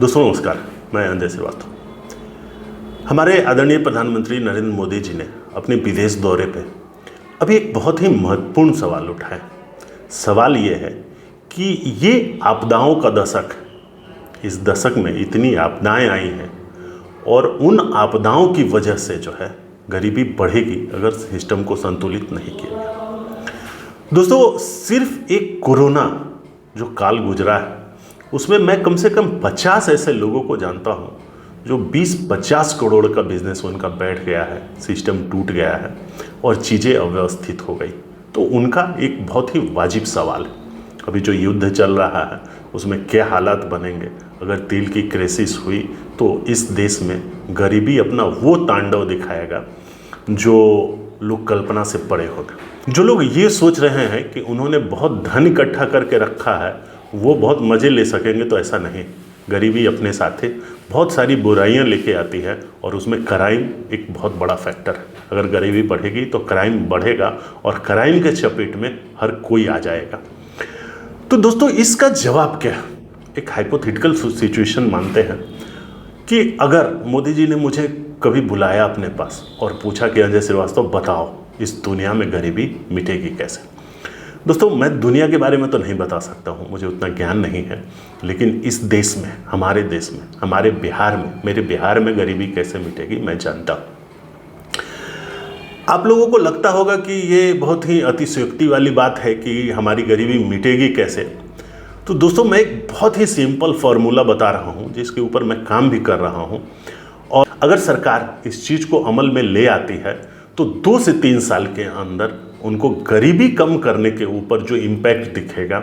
दोस्तों नमस्कार, मैं अजय श्रीवास्तव। हमारे आदरणीय प्रधानमंत्री नरेंद्र मोदी जी ने अपने विदेश दौरे पे अभी एक बहुत ही महत्वपूर्ण सवाल उठाया। सवाल ये है कि ये आपदाओं का दशक, इस दशक में इतनी आपदाएं आई हैं और उन आपदाओं की वजह से जो है गरीबी बढ़ेगी अगर सिस्टम को संतुलित नहीं किया गया। दोस्तों, सिर्फ एक कोरोना जो काल गुजरा है उसमें मैं कम से कम 50 ऐसे लोगों को जानता हूं जो 20-50 करोड़ का बिजनेस उनका बैठ गया है, सिस्टम टूट गया है और चीज़ें अव्यवस्थित हो गई। तो उनका एक बहुत ही वाजिब सवाल है, अभी जो युद्ध चल रहा है उसमें क्या हालात बनेंगे अगर तेल की क्राइसिस हुई तो इस देश में गरीबी अपना वो तांडव दिखाएगा जो लोग कल्पना से परे होगा। जो लोग ये सोच रहे हैं कि उन्होंने बहुत धन इकट्ठा करके रखा है वो बहुत मज़े ले सकेंगे, तो ऐसा नहीं। गरीबी अपने साथ बहुत सारी बुराइयां लेके आती है और उसमें क्राइम एक बहुत बड़ा फैक्टर है। अगर गरीबी बढ़ेगी तो क्राइम बढ़ेगा और क्राइम के चपेट में हर कोई आ जाएगा। तो दोस्तों, इसका जवाब क्या है? एक हाइपोथेटिकल सिचुएशन मानते हैं कि अगर मोदी जी ने मुझे कभी बुलाया अपने पास और पूछा कि अजय श्रीवास्तव बताओ इस दुनिया में गरीबी मिटेगी कैसे। दोस्तों, मैं दुनिया के बारे में तो नहीं बता सकता हूँ, मुझे उतना ज्ञान नहीं है, लेकिन इस देश में, हमारे देश में, हमारे बिहार में, मेरे बिहार में गरीबी कैसे मिटेगी मैं जानता हूँ। आप लोगों को लगता होगा कि ये बहुत ही अतिशयोक्ति वाली बात है कि हमारी गरीबी मिटेगी कैसे। तो दोस्तों, मैं एक बहुत ही सिंपल फार्मूला बता रहा हूँ जिसके ऊपर मैं काम भी कर रहा हूँ, और अगर सरकार इस चीज़ को अमल में ले आती है तो 2 से 3 साल के अंदर उनको गरीबी कम करने के ऊपर जो इम्पैक्ट दिखेगा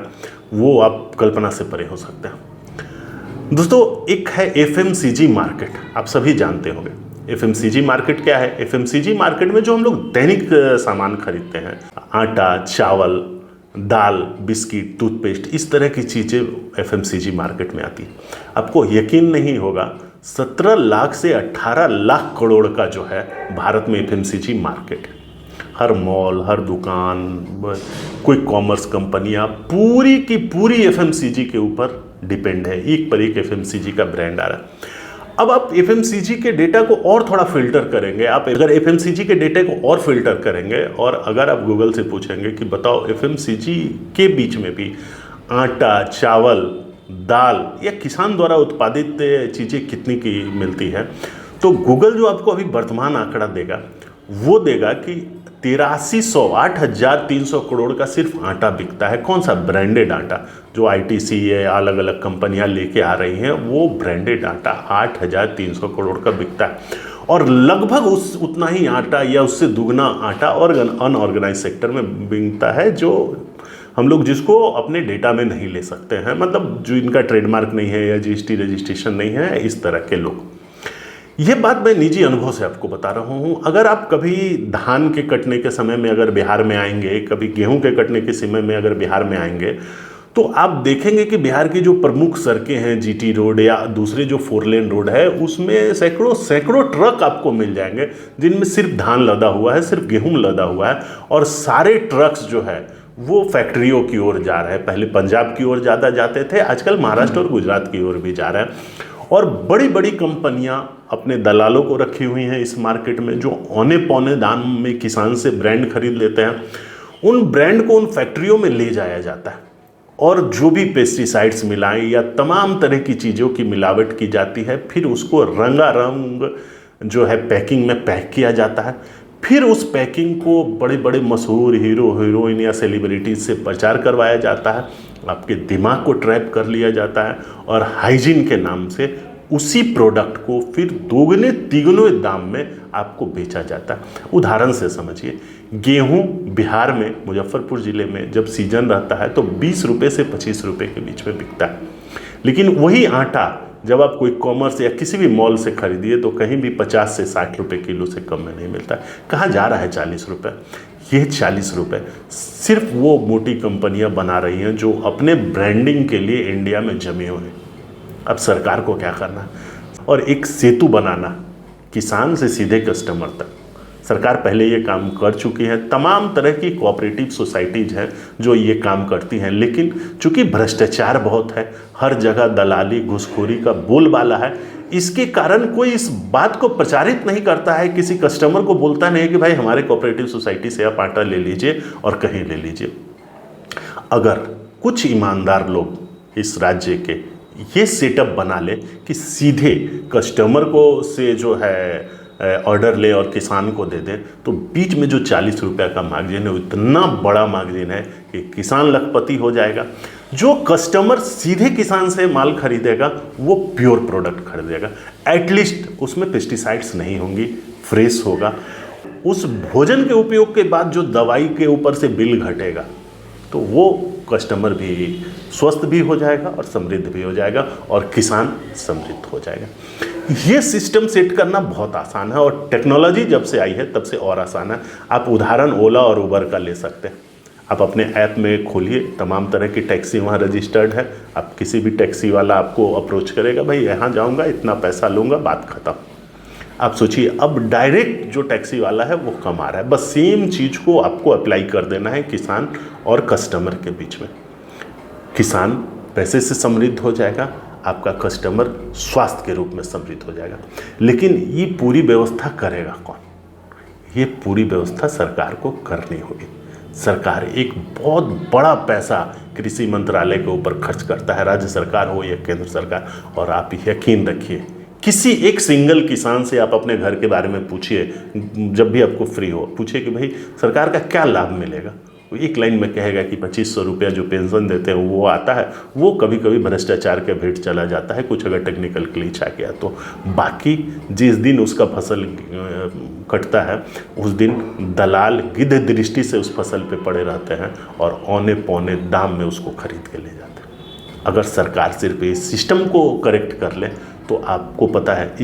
वो आप कल्पना से परे हो सकते हैं। दोस्तों, एक है एफएमसीजी मार्केट, आप सभी जानते होंगे। एफएमसीजी मार्केट क्या है? एफएमसीजी मार्केट में जो हम लोग दैनिक सामान खरीदते हैं, आटा, चावल, दाल, बिस्किट, टूथपेस्ट, इस तरह की चीज़ें एफएमसीजी मार्केट में आती है। आपको यकीन नहीं होगा, 17 लाख से 18 लाख करोड़ का जो है भारत में एफएमसीजी मार्केट है। हर मॉल, हर दुकान, कोई कॉमर्स कंपनियां पूरी की पूरी एफएमसीजी के ऊपर डिपेंड है। एक पर एक एफएमसीजी का ब्रांड आ रहा है। अब आप एफएमसीजी के डेटा को और थोड़ा फिल्टर करेंगे, आप अगर एफएमसीजी के डेटा को और फिल्टर करेंगे और अगर आप गूगल से पूछेंगे कि बताओ एफएमसीजी के बीच में भी आटा, चावल, दाल या किसान द्वारा उत्पादित चीज़ें कितनी की मिलती है, तो गूगल जो आपको अभी वर्तमान आंकड़ा देगा वो देगा कि 8300 करोड़ का सिर्फ आटा बिकता है। कौन सा? ब्रांडेड आटा, जो आईटीसी या अलग अलग कंपनियां लेके आ रही हैं, वो ब्रांडेड आटा 8300 करोड़ का बिकता है। और लगभग उतना ही आटा या उससे दुगना आटा और अनऑर्गेनाइज सेक्टर में बिकता है, जो हम लोग जिसको अपने डेटा में नहीं ले सकते हैं, मतलब जो इनका ट्रेडमार्क नहीं है या जीएसटी रजिस्ट्रेशन नहीं है, इस तरह के लोग। ये बात मैं निजी अनुभव से आपको बता रहा हूँ। अगर आप कभी धान के कटने के समय में अगर बिहार में आएंगे, कभी गेहूं के कटने के समय में अगर बिहार में आएंगे, तो आप देखेंगे कि बिहार की जो प्रमुख सड़कें हैं, जीटी रोड या दूसरे जो 4 लेन रोड है, उसमें सैकड़ों ट्रक आपको मिल जाएंगे जिनमें सिर्फ धान लदा हुआ है, सिर्फ गेहूँ लदा हुआ है, और सारे ट्रक्स जो है वो फैक्ट्रियों की ओर जा रहे हैं। पहले पंजाब की ओर ज़्यादा जाते थे, आजकल महाराष्ट्र और गुजरात की ओर भी जा रहे हैं। और बड़ी बड़ी कंपनियां अपने दलालों को रखी हुई हैं इस मार्केट में, जो औने पौने दाम में किसान से ब्रांड खरीद लेते हैं। उन ब्रांड को उन फैक्ट्रियों में ले जाया जाता है और जो भी पेस्टिसाइड्स मिलाएं या तमाम तरह की चीज़ों की मिलावट की जाती है, फिर उसको रंगारंग जो है पैकिंग में पैक किया जाता है। फिर उस पैकिंग को बड़े बड़े मशहूर हीरो हीरोइन या सेलिब्रिटीज से प्रचार करवाया जाता है, आपके दिमाग को ट्रैप कर लिया जाता है और हाइजीन के नाम से उसी प्रोडक्ट को फिर दोगुने तिगुने दाम में आपको बेचा जाता है। उदाहरण से समझिए, गेहूं बिहार में, मुजफ्फरपुर ज़िले में जब सीजन रहता है तो 20 रुपये से 25 रुपये के बीच में बिकता है, लेकिन वही आटा जब आप कोई कॉमर्स या किसी भी मॉल से खरीदिए तो कहीं भी 50 से 60 रुपये किलो से कम में नहीं मिलता। कहाँ जा रहा है 40 रुपये? ये 40 रुपये सिर्फ वो मोटी कंपनियां बना रही हैं जो अपने ब्रांडिंग के लिए इंडिया में जमे हुए हैं। अब सरकार को क्या करना? और एक सेतु बनाना किसान से सीधे कस्टमर तक। सरकार पहले ये काम कर चुकी है। तमाम तरह की कोऑपरेटिव सोसाइटीज़ हैं जो ये काम करती हैं, लेकिन चूंकि भ्रष्टाचार बहुत है, हर जगह दलाली घूसखोरी का बोलबाला है, इसके कारण कोई इस बात को प्रचारित नहीं करता है, किसी कस्टमर को बोलता नहीं है कि भाई हमारे कोऑपरेटिव सोसाइटी से आप आटा ले लीजिए और कहीं ले लीजिए। अगर कुछ ईमानदार लोग इस राज्य के ये सेटअप बना ले कि सीधे कस्टमर को से जो है ऑर्डर ले और किसान को दे दें, तो बीच में जो 40 रुपये का मार्जिन है वो इतना बड़ा मार्जिन है कि किसान लखपति हो जाएगा। जो कस्टमर सीधे किसान से माल खरीदेगा वो प्योर प्रोडक्ट खरीदेगा, एटलीस्ट उसमें पेस्टिसाइड्स नहीं होंगी, फ्रेश होगा। उस भोजन के उपयोग के बाद जो दवाई के ऊपर से बिल घटेगा तो वो कस्टमर भी स्वस्थ भी हो जाएगा और समृद्ध भी हो जाएगा और किसान समृद्ध हो जाएगा। ये सिस्टम सेट करना बहुत आसान है और टेक्नोलॉजी जब से आई है तब से और आसान है। आप उदाहरण ओला और उबर का ले सकते हैं। आप अपने ऐप में खोलिए, तमाम तरह की टैक्सी वहाँ रजिस्टर्ड है। आप किसी भी टैक्सी वाला आपको अप्रोच करेगा, भाई यहाँ जाऊँगा, इतना पैसा लूँगा, बात खत्म। आप सोचिए अब डायरेक्ट जो टैक्सी वाला है वो कमा रहा है। बस सेम चीज़ को आपको अप्लाई कर देना है किसान और कस्टमर के बीच में। किसान पैसे से समृद्ध हो जाएगा, आपका कस्टमर स्वास्थ्य के रूप में समृद्ध हो जाएगा। लेकिन ये पूरी व्यवस्था करेगा कौन? ये पूरी व्यवस्था सरकार को करनी होगी। सरकार एक बहुत बड़ा पैसा कृषि मंत्रालय के ऊपर खर्च करता है, राज्य सरकार हो या केंद्र सरकार। और आप यकीन रखिए, किसी एक सिंगल किसान से आप अपने घर के बारे में पूछिए, जब भी आपको फ्री हो पूछिए कि भाई सरकार का क्या लाभ मिलेगा। वो एक लाइन में कहेगा कि 2500 रुपया जो पेंशन देते हैं वो आता है, वो कभी कभी भ्रष्टाचार के भेंट चला जाता है, कुछ अगर टेक्निकल ग्लिच आ गया तो। बाकी जिस दिन उसका फसल कटता है उस दिन दलाल गिद्ध दृष्टि से उस फसल पे पड़े रहते हैं और औने पौने दाम में उसको खरीद के ले जाते हैं। अगर सरकार सिर्फ इस सिस्टम को करेक्ट कर ले तो आपको पता है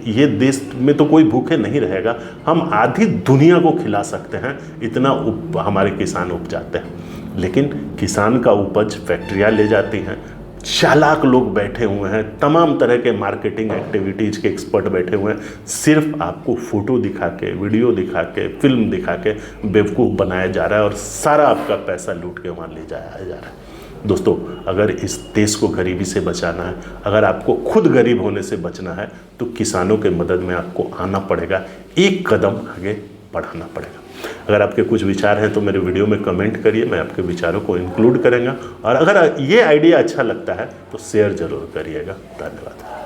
ये देश में तो कोई भूखे नहीं रहेगा। हम आधी दुनिया को खिला सकते हैं, इतना हमारे किसान उपजाते हैं। लेकिन किसान का उपज फैक्ट्रियाँ ले जाती हैं, चालाक लोग बैठे हुए हैं, तमाम तरह के मार्केटिंग एक्टिविटीज़ के एक्सपर्ट बैठे हुए हैं, सिर्फ आपको फ़ोटो दिखा के, वीडियो दिखा के, फिल्म दिखा के बेवकूफ़ बनाया जा रहा है और सारा आपका पैसा लूट के वहाँ ले जाया जा रहा है। दोस्तों, अगर इस देश को गरीबी से बचाना है, अगर आपको खुद गरीब होने से बचना है, तो किसानों के मदद में आपको आना पड़ेगा, एक कदम आगे बढ़ाना पड़ेगा। अगर आपके कुछ विचार हैं तो मेरे वीडियो में कमेंट करिए, मैं आपके विचारों को इंक्लूड करेंगे। और अगर ये आइडिया अच्छा लगता है तो शेयर ज़रूर करिएगा। धन्यवाद।